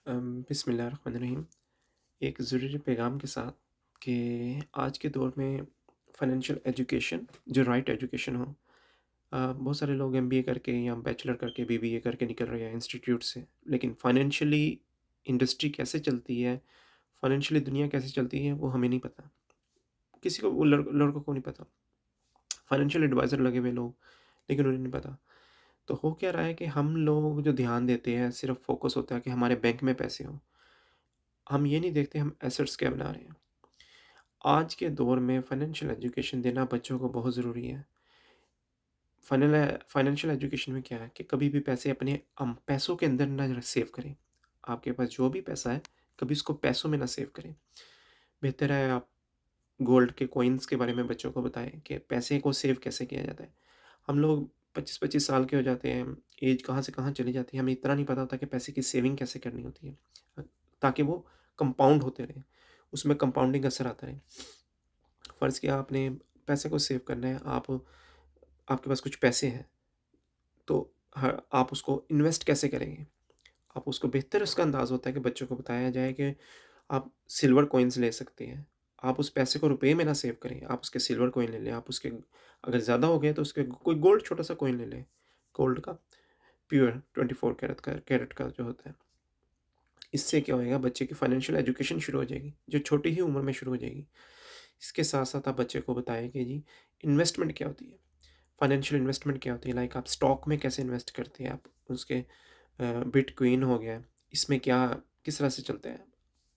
बिस्मिल्लाहिर्रहमानिर्रहीम। एक ज़रूरी पैगाम के साथ कि आज के दौर में फ़ाइनेंशियल एजुकेशन जो राइट एजुकेशन हो। बहुत सारे लोग एमबीए करके या बैचलर करके बीबीए करके निकल रहे हैं इंस्टीट्यूट से, लेकिन फाइनेंशियली इंडस्ट्री कैसे चलती है, फाइनेंशियली दुनिया कैसे चलती है वो हमें नहीं पता। किसी को वो लड़कों को नहीं पता। फाइनेंशियल एडवाइज़र लगे हुए लोग, लेकिन उन्हें नहीं पता। तो हो क्या रहा है कि हम लोग जो ध्यान देते हैं सिर्फ़ फ़ोकस होता है कि हमारे बैंक में पैसे हों। हम ये नहीं देखते हम एसेट्स क्या बना रहे हैं। आज के दौर में फाइनेंशियल एजुकेशन देना बच्चों को बहुत ज़रूरी है। फाइनेंशियल एजुकेशन में क्या है कि कभी भी पैसे अपने पैसों के अंदर ना सेव करें। आपके पास जो भी पैसा है, कभी उसको पैसों में ना सेव करें। बेहतर है आप गोल्ड के कॉइन्स के बारे में बच्चों को बताएँ कि पैसे को सेव कैसे किया जाता है। हम लोग 25-25 साल के हो जाते हैं, ऐज कहाँ से कहाँ चली जाती है, हमें इतना नहीं पता होता कि पैसे की सेविंग कैसे करनी होती है। ताकि वो कंपाउंड होते रहें, उसमें कंपाउंडिंग असर आता रहे। फ़र्ज़ किया आपने पैसे को सेव करना है, आपके पास कुछ पैसे हैं, तो आप उसको इन्वेस्ट कैसे करेंगे? आप उसको बेहतर उसका अंदाज़ होता है कि बच्चों को बताया जाए कि आप सिल्वर कॉइन्स ले सकते हैं। आप उस पैसे को रुपए में ना सेव करें, आप उसके सिल्वर कॉइन ले लें, आप उसके अगर ज़्यादा हो गए तो उसके कोई गोल्ड छोटा-सा कॉइन ले लें, गोल्ड का प्योर 24 कैरेट का जो होता है। इससे क्या होएगा बच्चे की फाइनेंशियल एजुकेशन शुरू हो जाएगी, जो छोटी ही उम्र में शुरू हो जाएगी। इसके साथ-साथ आप बच्चे को बताएँ कि जी इन्वेस्टमेंट क्या होती है? फाइनेंशियल इन्वेस्टमेंट क्या होती है? लाइक आप स्टॉक में कैसे इन्वेस्ट करते हैं? आप उसके बिटकॉइन हो गया, इसमें क्या किस तरह से चलते हैं?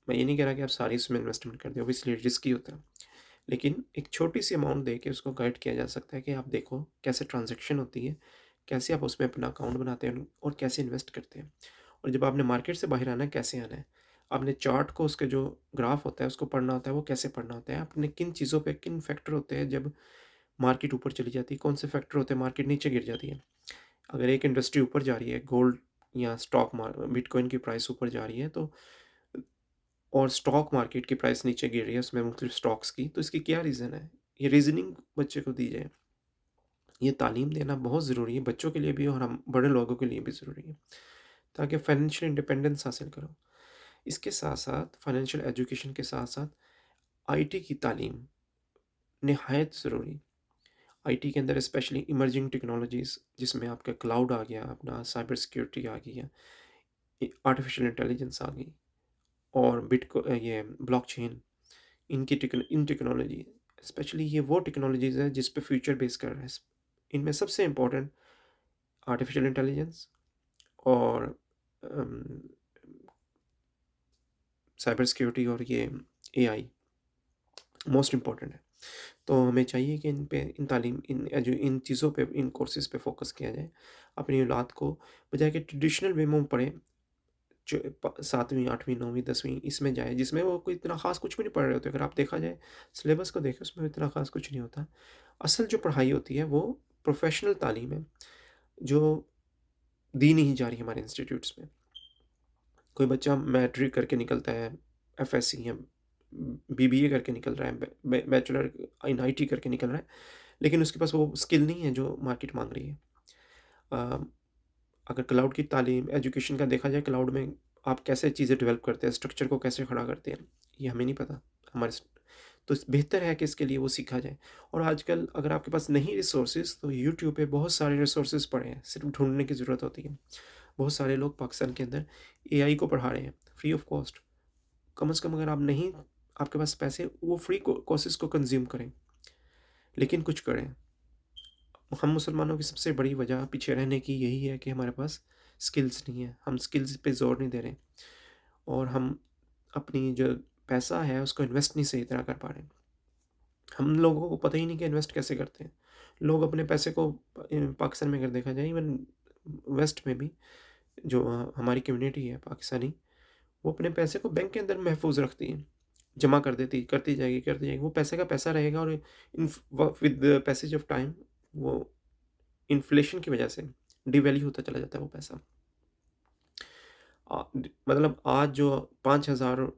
मैं ये नहीं कह रहा कि आप सारी इसमें इन्वेस्टमेंट कर दें, ऑब्वियसली रिस्की होता है। लेकिन एक छोटी-सी अमाउंट दे के उसको गाइड किया जा सकता है कि आप देखो कैसे ट्रांज़ैक्शन होती है, कैसे आप उसमें अपना अकाउंट बनाते हैं और कैसे इन्वेस्ट करते हैं। और जब आपने मार्केट से बाहर आना है, कैसे आना है? आपने चार्ट को उसके जो ग्राफ होता है उसको पढ़ना होता है, वो कैसे पढ़ना होता है? आपने किन चीज़ों पे किन फैक्टर होते हैं जब मार्केट ऊपर चली जाती है, कौन से फैक्टर होते हैं मार्केट नीचे गिर जाती है? अगर एक इंडस्ट्री ऊपर जा रही है, गोल्ड या बिटकॉइन की प्राइस ऊपर जा रही है तो और स्टॉक मार्केट की प्राइस नीचे गिर रही है, उसमें मुख्तलिफ स्टॉक्स की, तो इसकी क्या रीज़न है? ये रीज़निंग बच्चे को दी जाए। ये तालीम देना बहुत ज़रूरी है, बच्चों के लिए भी और हम बड़े लोगों के लिए भी ज़रूरी है, ताकि फाइनेंशियल इंडिपेंडेंस हासिल करो। इसके साथ-साथ फाइनेंशियल एजुकेशन के साथ-साथ आईटी की तालीम निहायत ज़रूरी। आईटी के अंदर स्पेशली इमर्जिंग टेक्नोलॉजीज़ जिसमें आपका क्लाउड आ गया, अपना साइबर सिक्योरिटी आ गई है, आर्टिफिशियल इंटेलिजेंस आ गई और ये ब्लॉकचेन इन टेक्नोलॉजी स्पेशली ये वो टेक्नोलॉजीज़ हैं जिस पे फ्यूचर बेस कर रहा है। इनमें सबसे इम्पोर्टेंट आर्टिफिशियल इंटेलिजेंस और अम, साइबर सिक्योरिटी और ये एआई मोस्ट इम्पोर्टेंट है। तो हमें चाहिए कि इन पे इन चीज़ों पे इन कोर्सेज़ पे फ़ोकस किया जाए। अपनी औलाद को बजाय कि ट्रेडिशनल वे में वो पढ़े, जो 7वीं, 8वीं, 9वीं, 10वीं इसमें जाए जिसमें वो कोई इतना ख़ास कुछ भी नहीं पढ़ रहे होते। अगर आप देखा जाए सिलेबस को देखें उसमें इतना ख़ास कुछ नहीं होता। असल जो पढ़ाई होती है वो प्रोफ़ेशनल तालीम है, जो दी नहीं जा रही है हमारे इंस्टीट्यूट्स में। कोई बच्चा मैट्रिक करके निकलता है, एफएससी या बीबीए करके निकल रहा है, बैचलर इन आईटी करके निकल रहा है, लेकिन उसके पास वो स्किल नहीं है जो मार्केट माँग रही है। अ, अगर क्लाउड की तालीम, एजुकेशन का देखा जाए क्लाउड में आप कैसे चीज़ें डेवलप करते हैं, स्ट्रक्चर को कैसे खड़ा करते हैं, ये हमें नहीं पता। हमारे स तो बेहतर है कि इसके लिए वो सीखा जाए। और आजकल अगर आपके पास नहीं रिसोर्सेज़ तो यूट्यूब पे बहुत सारे रिसोर्सेज़ पड़े हैं, सिर्फ़ ढूँढने की ज़रूरत होती है। बहुत सारे लोग पाकिस्तान के अंदर एआई को पढ़ा रहे हैं, फ्री ऑफ कॉस्ट। कम से कम अगर आप नहीं आपके पास पैसे वो फ्री कोर्सेज़ को कंज़्यूम करें, लेकिन कुछ करें। हम मुसलमानों की सबसे बड़ी वजह पीछे रहने की यही है कि हमारे पास स्किल्स नहीं है। हम स्किल्स पे ज़ोर नहीं दे रहे और हम अपनी जो पैसा है उसको इन्वेस्ट नहीं सही तरह कर पा रहे। हम लोगों को पता ही नहीं कि इन्वेस्ट कैसे करते हैं। लोग अपने पैसे को पाकिस्तान में अगर देखा जाए इवन वेस्ट में भी जो हमारी कम्युनिटी है पाकिस्तानी, वो अपने पैसे को बैंक के अंदर महफ़ूज़ रखती है। जमा कर देती करती जाएगी। वो पैसे का पैसा रहेगा और विद पैसेज ऑफ टाइम वो इन्फ्लेशन की वजह से डिवैल्यू होता चला जाता है वो पैसा। मतलब आज जो 5,000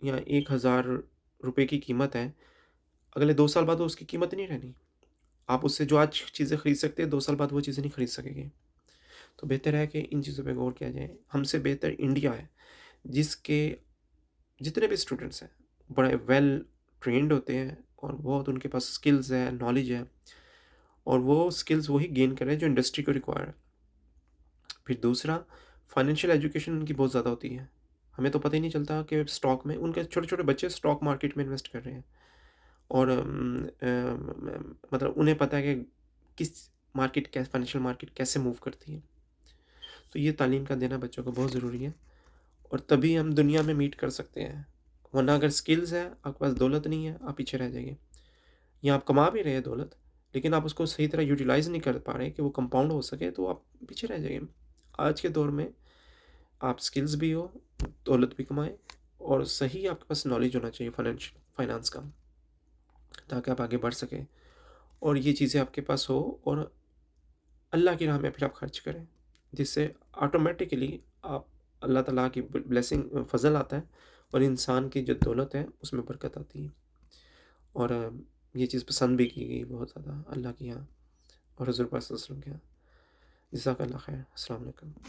या 1,000 रुपए की कीमत है, अगले 2 साल बाद तो उसकी कीमत नहीं रहनी। आप उससे जो आज चीज़ें खरीद सकते हैं, 2 साल बाद वो चीज़ें नहीं खरीद सकेंगे। तो बेहतर है कि इन चीज़ों पे गौर किया जाए। हमसे बेहतर इंडिया है, जिसके जितने भी स्टूडेंट्स हैं, बड़े वेल ट्रेन्ड होते हैं और बहुत उनके पास स्किल्स है, नॉलेज है और वो स्किल्स वही गेन कर रहे हैं जो इंडस्ट्री को रिक्वायर है। फिर दूसरा, फाइनेंशियल एजुकेशन उनकी बहुत ज़्यादा होती है। हमें तो पता ही नहीं चलता कि स्टॉक में उनके छोटे-छोटे बच्चे स्टॉक मार्केट में इन्वेस्ट कर रहे हैं और मतलब उन्हें पता है कि किस मार्केट कै फाइनेंशियल मार्केट कैसे मूव करती है। तो ये तालीम का देना बच्चों को बहुत ज़रूरी है और तभी हम दुनिया में मीट कर सकते हैं। वरना अगर स्किल्स है, आपके पास दौलत नहीं है, आप पीछे रह जाइए। या आप कमा भी रहे हैं दौलत, लेकिन आप उसको सही तरह यूटिलाइज़ नहीं कर पा रहे कि वो कंपाउंड हो सके, तो आप पीछे रह जाइए। आज के दौर में आप स्किल्स भी हो, दौलत भी कमाएँ और सही आपके पास नॉलेज होना चाहिए फाइनेंस का, ताकि आप आगे बढ़ सकें और ये चीज़ें आपके पास हो और अल्लाह की राह में फिर आप खर्च करें, जिससे ऑटोमैटिकली आप अल्लाह ताला की ब्लेसिंग फ़ज़ल आता है और इंसान की जो दौलत है, उसमें बरकत आती है। और ये चीज़ पसंद भी की गई बहुत ज़्यादा अल्लाह के यहाँ और हज़ूर पाक सल्लल्लाहु अलैहि वसल्लम के यहाँ। जज़ाकल्लाह खैर। अस्सलाम वालेकुम।